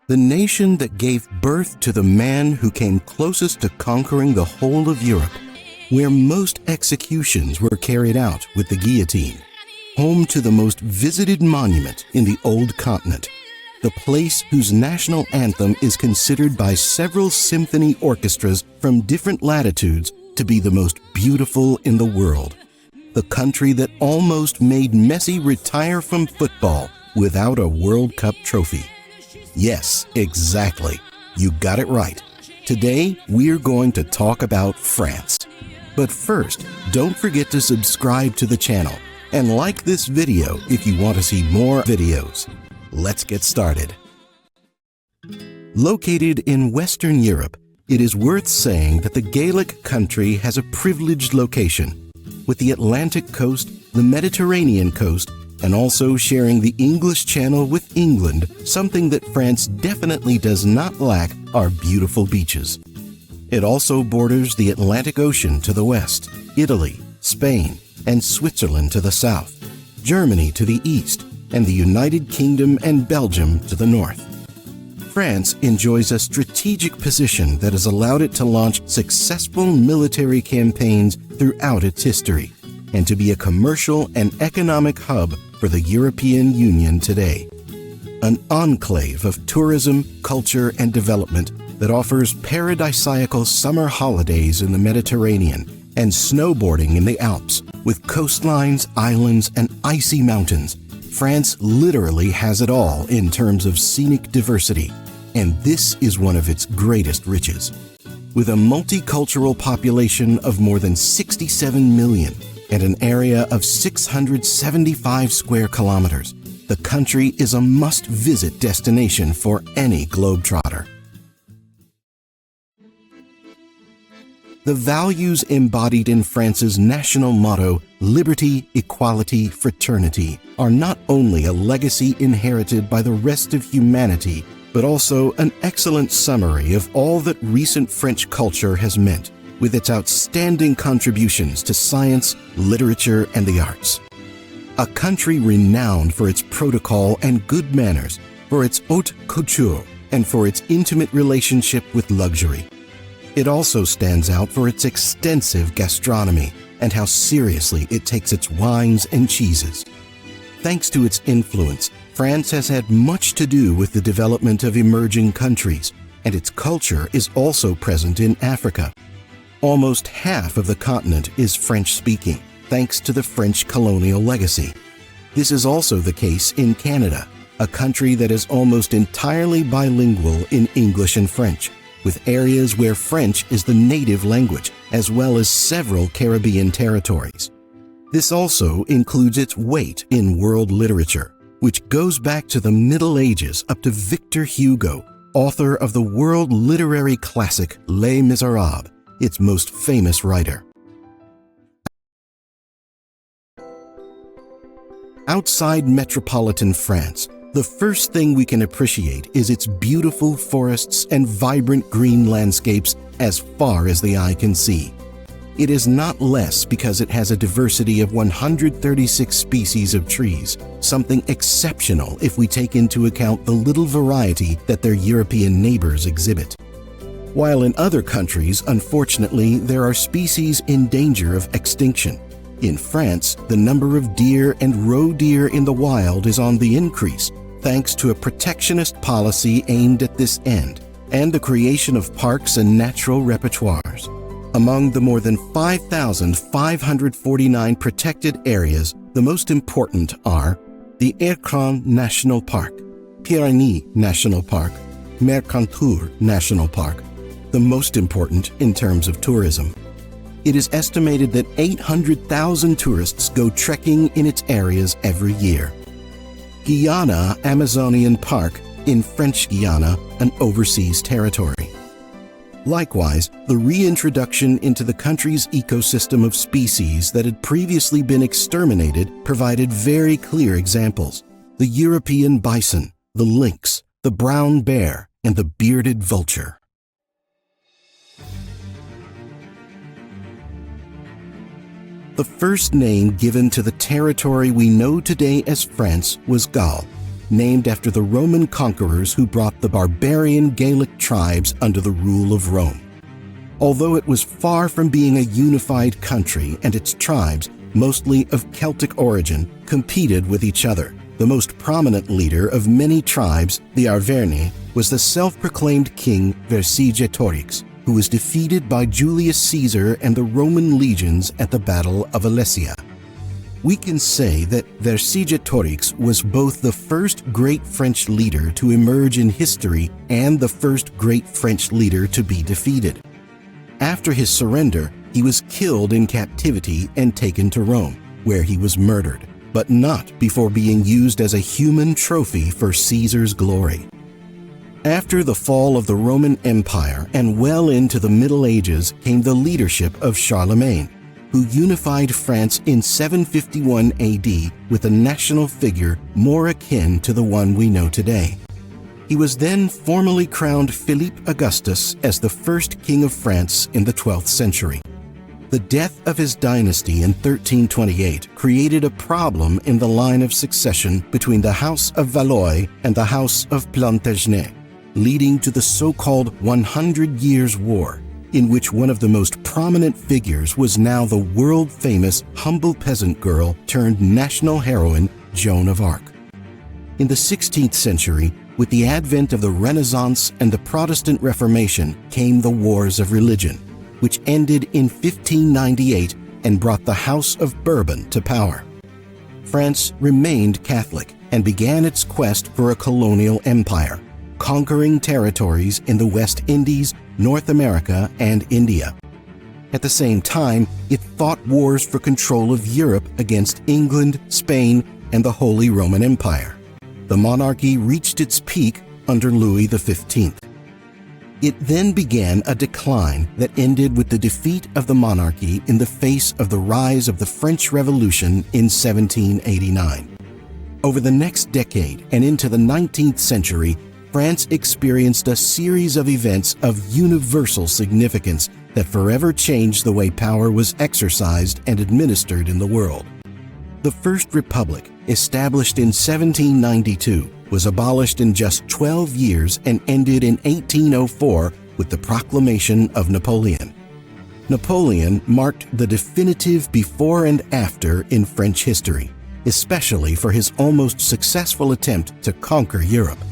the nation that gave birth to the man who came closest to conquering the whole of Europe, where most executions were carried out with the guillotine, home to the most visited monument in the old continent, the place whose national anthem is considered by several symphony orchestras from different latitudes to be the most beautiful in the world, the country that almost made Messi retire from football without a World Cup trophy. Yes, exactly. You got it right. Today, we're going to talk about France. But first, don't forget to subscribe to the channel and like this video if you want to see more videos. Let's get started. Located in Western Europe, it is worth saying that the Gaelic country has a privileged location, with the Atlantic coast, the Mediterranean coast, and also sharing the English Channel with England. Something that France definitely does not lack are beautiful beaches. It also borders the Atlantic Ocean to the west, Italy, Spain, and Switzerland to the south, Germany to the east, and the United Kingdom and Belgium to the north. France enjoys a strategic position that has allowed it to launch successful military campaigns throughout its history, and to be a commercial and economic hub for the European Union today. An enclave of tourism, culture, and development that offers paradisiacal summer holidays in the Mediterranean and snowboarding in the Alps, with coastlines, islands, and icy mountains. France literally has it all in terms of scenic diversity, and this is one of its greatest riches. With a multicultural population of more than 67 million, and an area of 675 square kilometers, the country is a must-visit destination for any globetrotter. The values embodied in France's national motto, liberty, equality, fraternity, are not only a legacy inherited by the rest of humanity, but also an excellent summary of all that recent French culture has meant, with its outstanding contributions to science, literature, and the arts. A country renowned for its protocol and good manners, for its haute couture, and for its intimate relationship with luxury. It also stands out for its extensive gastronomy and how seriously it takes its wines and cheeses. Thanks to its influence, France has had much to do with the development of emerging countries, and its culture is also present in Africa. Almost half of the continent is French-speaking, thanks to the French colonial legacy. This is also the case in Canada, a country that is almost entirely bilingual in English and French, with areas where French is the native language, as well as several Caribbean territories. This also includes its weight in world literature, which goes back to the Middle Ages up to Victor Hugo, author of the world literary classic Les Miserables, its most famous writer. Outside metropolitan France, the first thing we can appreciate is its beautiful forests and vibrant green landscapes as far as the eye can see. It is not less because it has a diversity of 136 species of trees, something exceptional if we take into account the little variety that their European neighbors exhibit. While in other countries, unfortunately, there are species in danger of extinction. In France, the number of deer and roe deer in the wild is on the increase, thanks to a protectionist policy aimed at this end, and the creation of parks and natural repertoires. Among the more than 5,549 protected areas, the most important are the Écran National Park, Pyrénées National Park, Mercantour National Park, the most important in terms of tourism. It is estimated that 800,000 tourists go trekking in its areas every year. Guyana Amazonian Park in French Guiana, an overseas territory. Likewise, the reintroduction into the country's ecosystem of species that had previously been exterminated provided very clear examples: the European bison, the lynx, the brown bear, and the bearded vulture. The first name given to the territory we know today as France was Gaul, named after the Roman conquerors who brought the barbarian Gaelic tribes under the rule of Rome. Although it was far from being a unified country and its tribes, mostly of Celtic origin, competed with each other, the most prominent leader of many tribes, the Arverni, was the self-proclaimed king Vercingetorix, who was defeated by Julius Caesar and the Roman legions at the Battle of Alesia. We can say that Vercingetorix was both the first great French leader to emerge in history and the first great French leader to be defeated. After his surrender, he was killed in captivity and taken to Rome, where he was murdered, but not before being used as a human trophy for Caesar's glory. After the fall of the Roman Empire and well into the Middle Ages came the leadership of Charlemagne, who unified France in 751 AD with a national figure more akin to the one we know today. He was then formally crowned Philippe Augustus as the first king of France in the 12th century. The death of his dynasty in 1328 created a problem in the line of succession between the House of Valois and the House of Plantagenet, leading to the so-called 100 Years' War, in which one of the most prominent figures was now the world-famous humble peasant girl turned national heroine Joan of Arc. In the 16th century, with the advent of the Renaissance and the Protestant Reformation came the Wars of Religion, which ended in 1598 and brought the House of Bourbon to power. France remained Catholic and began its quest for a colonial empire, conquering territories in the West Indies, North America, and India. At the same time, it fought wars for control of Europe against England, Spain, and the Holy Roman Empire. The monarchy reached its peak under Louis XV. It then began a decline that ended with the defeat of the monarchy in the face of the rise of the French Revolution in 1789. Over the next decade and into the 19th century, France experienced a series of events of universal significance that forever changed the way power was exercised and administered in the world. The First Republic, established in 1792, was abolished in just 12 years and ended in 1804 with the proclamation of Napoleon. Napoleon marked the definitive before and after in French history, especially for his almost successful attempt to conquer Europe.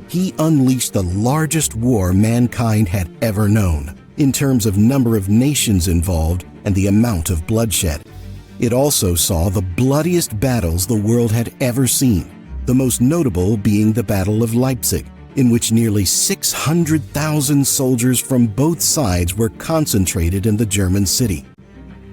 He unleashed the largest war mankind had ever known, in terms of number of nations involved and the amount of bloodshed. It also saw the bloodiest battles the world had ever seen, the most notable being the Battle of Leipzig, in which nearly 600,000 soldiers from both sides were concentrated in the German city.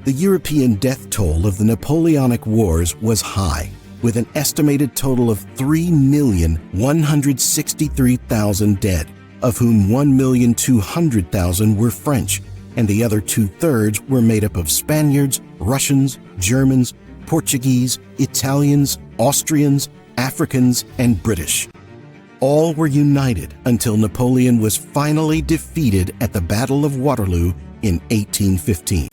The European death toll of the Napoleonic Wars was high, with an estimated total of 3,163,000 dead, of whom 1,200,000 were French, and the other two-thirds were made up of Spaniards, Russians, Germans, Portuguese, Italians, Austrians, Africans, and British. All were united until Napoleon was finally defeated at the Battle of Waterloo in 1815.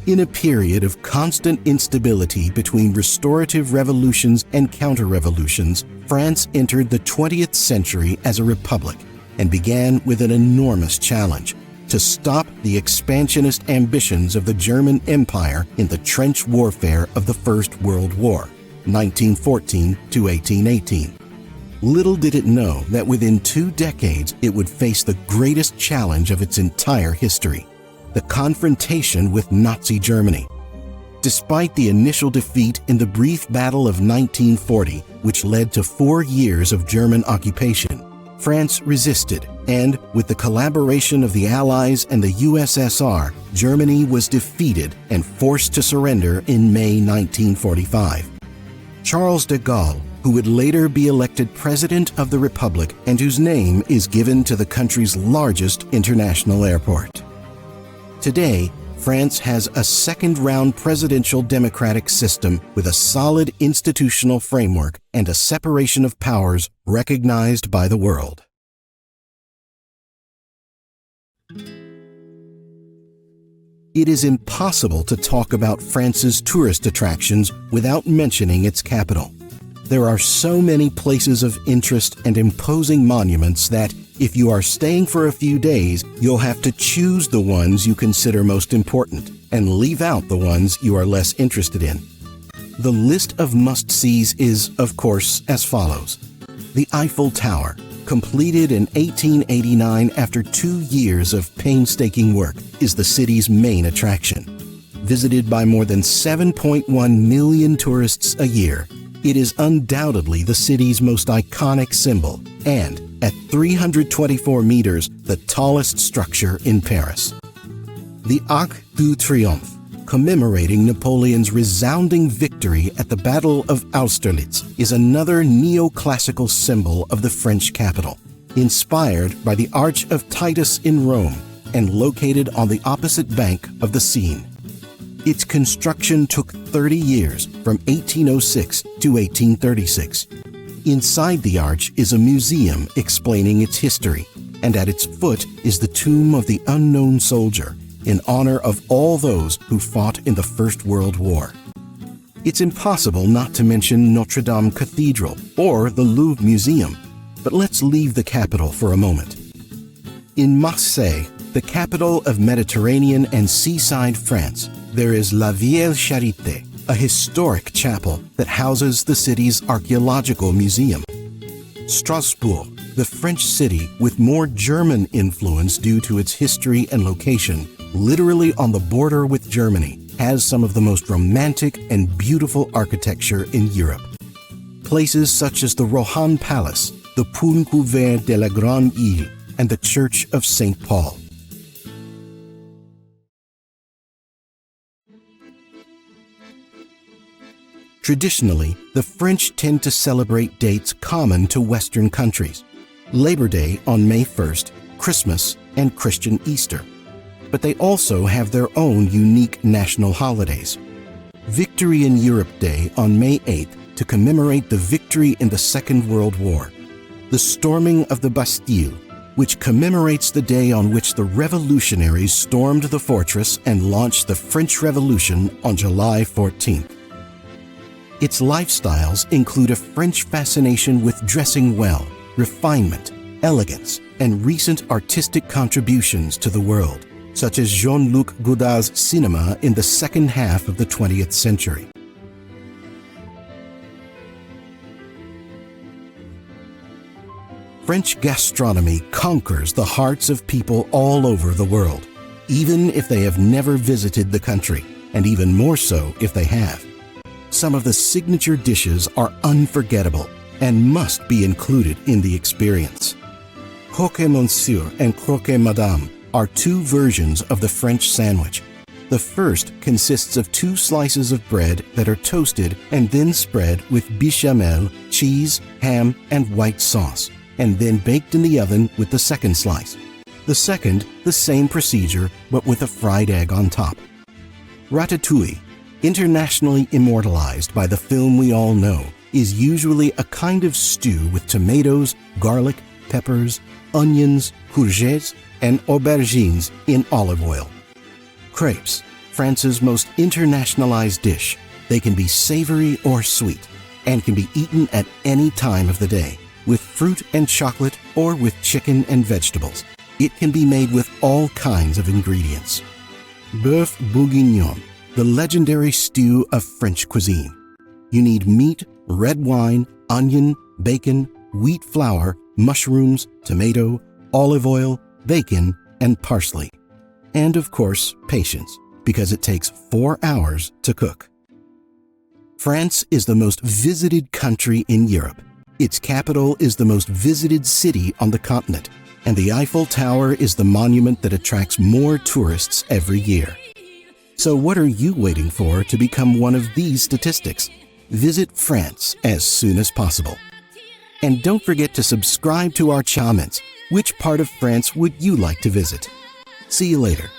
In a period of constant instability between restorative revolutions and counter-revolutions, France entered the 20th century as a republic and began with an enormous challenge: to stop the expansionist ambitions of the German Empire in the trench warfare of the First World War, 1914 to 1818. Little did it know that within 2 decades it would face the greatest challenge of its entire history: the confrontation with Nazi Germany. Despite the initial defeat in the brief Battle of 1940, which led to 4 years of German occupation, France resisted, and with the collaboration of the Allies and the USSR, Germany was defeated and forced to surrender in May 1945. Charles de Gaulle, who would later be elected President of the Republic and whose name is given to the country's largest international airport. Today, France has a second-round presidential democratic system with a solid institutional framework and a separation of powers recognized by the world. It is impossible to talk about France's tourist attractions without mentioning its capital. There are so many places of interest and imposing monuments that, if you are staying for a few days, you'll have to choose the ones you consider most important and leave out the ones you are less interested in. The list of must-sees is, of course, as follows. The Eiffel Tower, completed in 1889 after 2 years of painstaking work, is the city's main attraction. Visited by more than 7.1 million tourists a year, it is undoubtedly the city's most iconic symbol and, at 324 meters, the tallest structure in Paris. The Arc de Triomphe, commemorating Napoleon's resounding victory at the Battle of Austerlitz, is another neoclassical symbol of the French capital, inspired by the Arch of Titus in Rome and located on the opposite bank of the Seine. Its construction took 30 years, from 1806 to 1836. Inside the arch is a museum explaining its history, and at its foot is the tomb of the unknown soldier, in honor of all those who fought in the First World War. It's impossible not to mention Notre Dame Cathedral or the Louvre Museum, but let's leave the capital for a moment. In Marseille, the capital of Mediterranean and seaside France, there is La Vieille Charité, a historic chapel that houses the city's archaeological museum. Strasbourg, the French city with more German influence due to its history and location, literally on the border with Germany, has some of the most romantic and beautiful architecture in Europe. Places such as the Rohan Palace, the Pont Couvert de la Grande Ile, and the Church of St. Paul. Traditionally, the French tend to celebrate dates common to Western countries: Labor Day on May 1st, Christmas, and Christian Easter. But they also have their own unique national holidays. Victory in Europe Day on May 8th to commemorate the victory in the Second World War. The Storming of the Bastille, which commemorates the day on which the revolutionaries stormed the fortress and launched the French Revolution on July 14th. Its lifestyles include a French fascination with dressing well, refinement, elegance, and recent artistic contributions to the world, such as Jean-Luc Godard's cinema in the second half of the 20th century. French gastronomy conquers the hearts of people all over the world, even if they have never visited the country, and even more so if they have. Some of the signature dishes are unforgettable and must be included in the experience. Croque Monsieur and Croque Madame are two versions of the French sandwich. The first consists of 2 slices of bread that are toasted and then spread with béchamel, cheese, ham, and white sauce, and then baked in the oven with the second slice. The second, the same procedure, but with a fried egg on top. Ratatouille, internationally immortalized by the film we all know, is usually a kind of stew with tomatoes, garlic, peppers, onions, courgettes, and aubergines in olive oil. Crepes, France's most internationalized dish. They can be savory or sweet, and can be eaten at any time of the day, with fruit and chocolate or with chicken and vegetables. It can be made with all kinds of ingredients. Bœuf bourguignon, the legendary stew of French cuisine. You need meat, red wine, onion, bacon, wheat flour, mushrooms, tomato, olive oil, bacon, and parsley. And of course, patience, because it takes 4 hours to cook. France is the most visited country in Europe. Its capital is the most visited city on the continent, and the Eiffel Tower is the monument that attracts more tourists every year. So what are you waiting for to become one of these statistics? Visit France as soon as possible. And don't forget to subscribe to our comments. Which part of France would you like to visit? See you later.